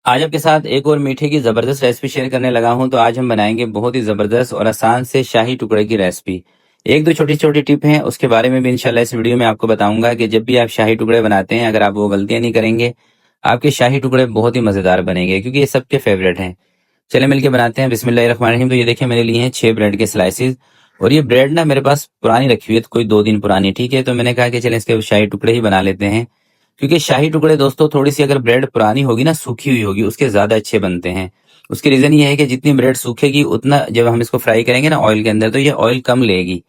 आज आपके साथ एक और मीठे की ज़बरदस्त रेसिपी शेयर करने लगा हूं। तो आज हम बनाएंगे बहुत ही ज़बरदस्त और आसान से शाही टुकड़े की रेसिपी। एक दो छोटी छोटी टिप हैं, उसके बारे में भी इंशाल्लाह इस वीडियो में आपको बताऊंगा कि जब भी आप शाही टुकड़े बनाते हैं, अगर आप वो गलतियां नहीं करेंगे, आपके शाही टुकड़े बहुत ही मज़ेदार बनेंगे, क्योंकि ये सबके फेवरेट हैं। चले मिलके बनाते हैं। बिस्मिल्लाहिर्रहमानिर्रहीम। तो ये देखिए, मैंने लिए हैं 6 ब्रेड के स्लाइसिस। और ये ब्रेड ना मेरे पास पुरानी रखी हुई है, तो कोई 2 दिन पुरानी, ठीक है। तो मैंने कहा कि चले इसके शाही टुकड़े ही बना लेते हैं, क्योंकि शाही टुकड़े दोस्तों थोड़ी सी अगर ब्रेड पुरानी होगी ना, सूखी हुई होगी, उसके ज्यादा अच्छे बनते हैं। उसकी रीजन ये है कि जितनी ब्रेड सूखेगी उतना जब हम इसको फ्राई करेंगे ना ऑयल के अंदर, तो ये ऑयल कम लेगी।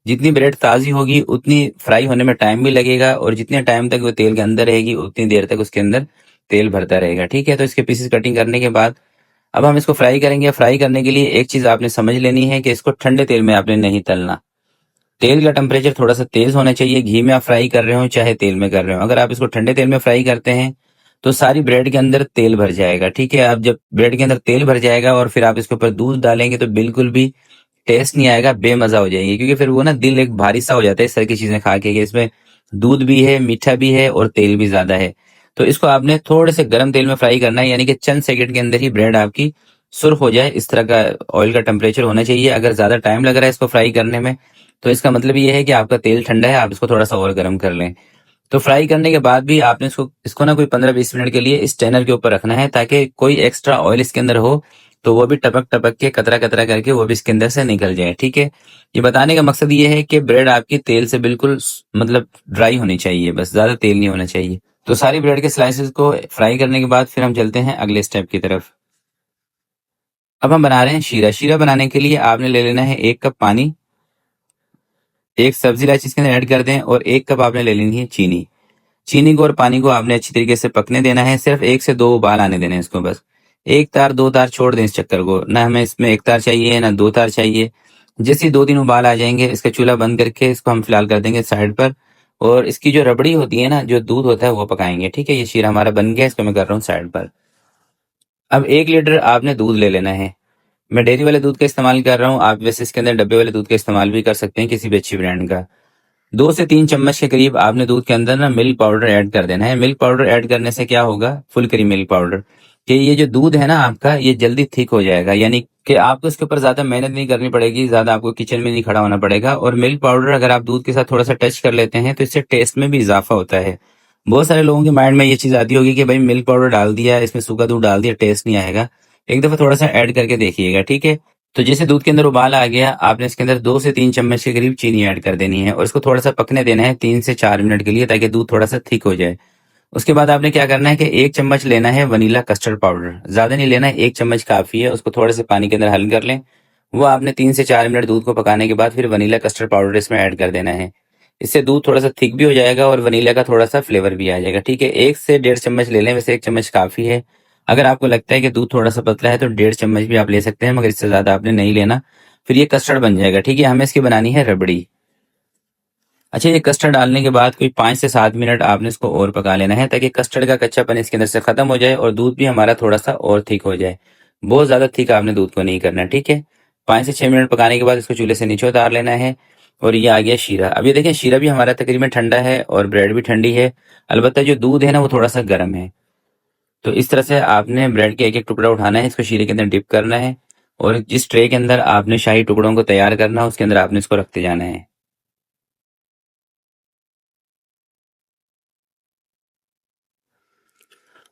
जितनी ब्रेड ताजी होगी उतनी फ्राई होने में टाइम भी लगेगा, और जितने टाइम तक वो तेल के अंदर रहेगी उतनी देर तक उसके अंदर तेल भरता रहेगा, ठीक है। तो इसके पीसेस कटिंग करने के बाद अब हम इसको फ्राई करेंगे। फ्राई करने के लिए एक चीज आपने समझ लेनी है कि इसको ठंडे तेल में आपने नहीं तलना। तेल का टेम्परेचर थोड़ा सा तेज होना चाहिए। घी में आप फ्राई कर रहे हो चाहे तेल में कर रहे हो, अगर आप इसको ठंडे तेल में फ्राई करते हैं तो सारी ब्रेड के अंदर तेल भर जाएगा, ठीक है। अब जब ब्रेड के अंदर तेल भर जाएगा और फिर आप इसके ऊपर दूध डालेंगे तो बिल्कुल भी टेस्ट नहीं आएगा, बेमजा हो जाएंगे, क्योंकि फिर वो ना दिल एक भारी सा हो जाता है इस तरह की चीजें खा के कि इसमें दूध भी है, मीठा भी है और तेल भी ज्यादा है। तो इसको आपने थोड़े से गर्म तेल में फ्राई करना है, यानी कि चंद सेकंड के अंदर ही ब्रेड आपकी सुर्ख हो जाए, इस तरह का ऑयल का टेम्परेचर होना चाहिए। अगर ज्यादा टाइम लग रहा है इसको फ्राई करने में, तो इसका मतलब ये है कि आपका तेल ठंडा है, आप इसको थोड़ा सा और गर्म कर लें। तो फ्राई करने के बाद भी आपने इसको इसको ना कोई 15-20 मिनट के लिए स्टेनर के ऊपर रखना है, ताकि कोई एक्स्ट्रा ऑयल इसके अंदर हो तो वो भी टपक टपक के कतरा कतरा करके वो भी इसके अंदर से निकल जाए, ठीक है। ये बताने का मकसद ये है कि ब्रेड आपकी तेल से बिल्कुल मतलब ड्राई होनी चाहिए, बस ज्यादा तेल नहीं होना चाहिए। तो सारी ब्रेड के स्लाइसेस को फ्राई करने के बाद फिर हम चलते हैं अगले स्टेप की तरफ। अब हम बना रहे हैं शीरा। शीरा बनाने के लिए आपने ले लेना है 1 कप पानी, एक सब्जी इलायची इसके अंदर ऐड कर दें, और 1 कप आपने ले लेनी है चीनी। चीनी को और पानी को आपने अच्छी तरीके से पकने देना है, सिर्फ 1 से 2 उबाल आने देने हैं इसको बस। 1 तार 2 तार छोड़ दें इस चक्कर को, ना हमें इसमें 1 तार चाहिए ना 2 तार चाहिए। जैसे ही 2-3 उबाल आ जाएंगे, इसका चूल्हा बंद करके इसको हम फिलहाल कर देंगे साइड पर। और इसकी जो रबड़ी होती है ना, जो दूध होता है, वो पकाएंगे, ठीक है। ये शीरा हमारा बन गया, इसको मैं कर रहा हूँ साइड पर। अब 1 लीटर आपने दूध ले लेना है। मैं डेयरी वाले दूध का इस्तेमाल कर रहा हूँ, आप वैसे इसके अंदर डब्बे वाले दूध का इस्तेमाल भी कर सकते हैं, किसी भी अच्छी ब्रांड का। 2 से 3 चम्मच के करीब आपने दूध के अंदर ना मिल्क पाउडर ऐड कर देना है। मिल्क पाउडर ऐड करने से क्या होगा, फुल क्रीम मिल्क पाउडर, कि ये जो दूध है ना आपका, ये जल्दी थिक हो जाएगा, यानी कि आपको इसके ऊपर ज्यादा मेहनत नहीं करनी पड़ेगी, ज्यादा आपको किचन में नहीं खड़ा होना पड़ेगा। और मिल्क पाउडर अगर आप दूध के साथ थोड़ा सा टच कर लेते हैं तो इससे टेस्ट में भी इजाफा होता है। बहुत सारे लोगों के माइंड में ये चीज आती होगी कि भाई मिल्क पाउडर डाल दिया, इसमें सूखा दूध डाल दिया, टेस्ट नहीं आएगा। एक दफा थोड़ा सा ऐड करके देखिएगा, ठीक है। तो जैसे दूध के अंदर उबाल आ गया, आपने इसके अंदर 2 से 3 चम्मच के करीब चीनी ऐड कर देनी है, और इसको थोड़ा सा पकने देना है 3 से 4 मिनट के लिए, ताकि दूध थोड़ा सा थिक हो जाए। उसके बाद आपने क्या करना है कि 1 चम्मच लेना है वनीला कस्टर्ड पाउडर, ज्यादा नहीं लेना है, 1 चम्मच काफी है। उसको थोड़े से पानी के अंदर हल कर लें। वो आपने 3 से 4 मिनट दूध को पकाने के बाद फिर वनीला कस्टर्ड पाउडर इसमें ऐड कर देना है। इससे दूध थोड़ा सा थिक भी हो जाएगा और वनीला का थोड़ा सा फ्लेवर भी आ जाएगा, ठीक है। 1 से 1.5 चम्मच ले लें, वैसे 1 चम्मच काफी है। अगर आपको लगता है कि दूध थोड़ा सा पतला है तो 1.5 चम्मच भी आप ले सकते हैं, मगर इससे ज्यादा आपने नहीं लेना, फिर ये कस्टर्ड बन जाएगा, ठीक है। हमें इसकी बनानी है रबड़ी। अच्छा, ये कस्टर्ड डालने के बाद कोई 5 से 7 मिनट आपने इसको और पका लेना है, ताकि कस्टर्ड का कच्चापन इसके अंदर से खत्म हो जाए और दूध भी हमारा थोड़ा सा और थिक हो जाए। बहुत ज्यादा थिक आपने दूध को नहीं करना, ठीक है। 5 से 6 मिनट पकाने के बाद इसको चूल्हे से नीचे उतार लेना है। और ये आ गया शीरा। अब ये देखें, शीरा भी हमारा तकरीबन ठंडा है और ब्रेड भी ठंडी है। अलबत्ता जो दूध है ना, वो थोड़ा सा गर्म है। तो इस तरह से आपने ब्रेड के एक एक टुकड़ा उठाना है, इसको शीरे के अंदर डिप करना है, और जिस ट्रे के अंदर आपने शाही टुकड़ों को तैयार करना है उसके अंदर आपने इसको रखते जाना है।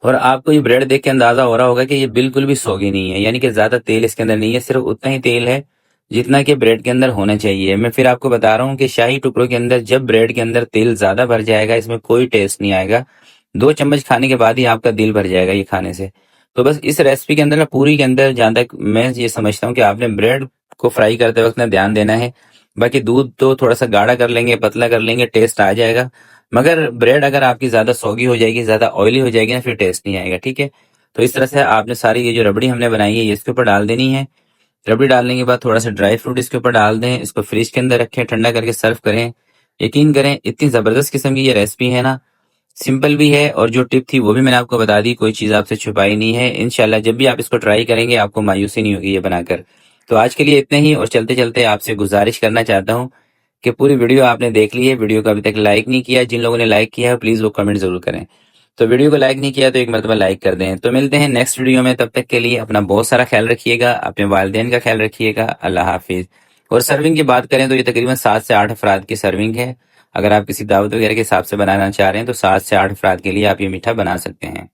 और आपको ये ब्रेड देख के अंदाजा हो रहा होगा कि ये बिल्कुल भी सौगी नहीं है, यानी कि ज्यादा तेल इसके अंदर नहीं है, सिर्फ उतना ही तेल है जितना कि ब्रेड के अंदर होना चाहिए। मैं फिर आपको बता रहा हूँ कि शाही टुकड़ों के अंदर जब ब्रेड के अंदर तेल ज्यादा भर जाएगा, इसमें कोई टेस्ट नहीं आएगा। 2 चम्मच खाने के बाद ही आपका दिल भर जाएगा ये खाने से। तो बस इस रेसिपी के अंदर ना, पूरी के अंदर, जहां तक मैं ये समझता हूँ कि आपने ब्रेड को फ्राई करते वक्त ना ध्यान देना है। बाकी दूध तो थोड़ा सा गाढ़ा कर लेंगे, पतला कर लेंगे, टेस्ट आ जाएगा। मगर ब्रेड अगर आपकी ज्यादा सौगी हो जाएगी, ज्यादा ऑयली हो जाएगी ना, फिर टेस्ट नहीं आएगा, ठीक है। तो इस तरह से आपने सारी ये जो रबड़ी हमने बनाई है ये इसके ऊपर डाल देनी है। रबड़ी डालने के बाद थोड़ा सा ड्राई फ्रूट इसके ऊपर डाल दें, इसको फ्रिज के अंदर रखें, ठंडा करके सर्व करें। यकीन करें, इतनी जबरदस्त किस्म की ये रेसिपी है ना, सिंपल भी है, और जो टिप थी वो भी मैंने आपको बता दी, कोई चीज आपसे छुपाई नहीं है। इंशाल्लाह जब भी आप इसको ट्राई करेंगे आपको मायूसी नहीं होगी ये बनाकर। तो आज के लिए इतने ही, और चलते चलते आपसे गुजारिश करना चाहता हूँ कि पूरी वीडियो आपने देख ली है, वीडियो को अभी तक लाइक नहीं किया, जिन लोगों ने लाइक किया है प्लीज वो कमेंट जरूर करें। तो वीडियो को लाइक नहीं किया तो एक मरतबा लाइक कर दें। तो मिलते हैं नेक्स्ट वीडियो में, तब तक के लिए अपना बहुत सारा ख्याल रखिएगा, अपने वालिदैन का ख्याल रखिएगा। अल्लाह हाफिज। और सर्विंग की बात करें तो ये तकरीबन 7 से 8 अफराद की सर्विंग है। अगर आप किसी दावत वगैरह के हिसाब से बनाना चाह रहे हैं तो 7 से 8 अफराद के लिए आप ये मीठा बना सकते हैं।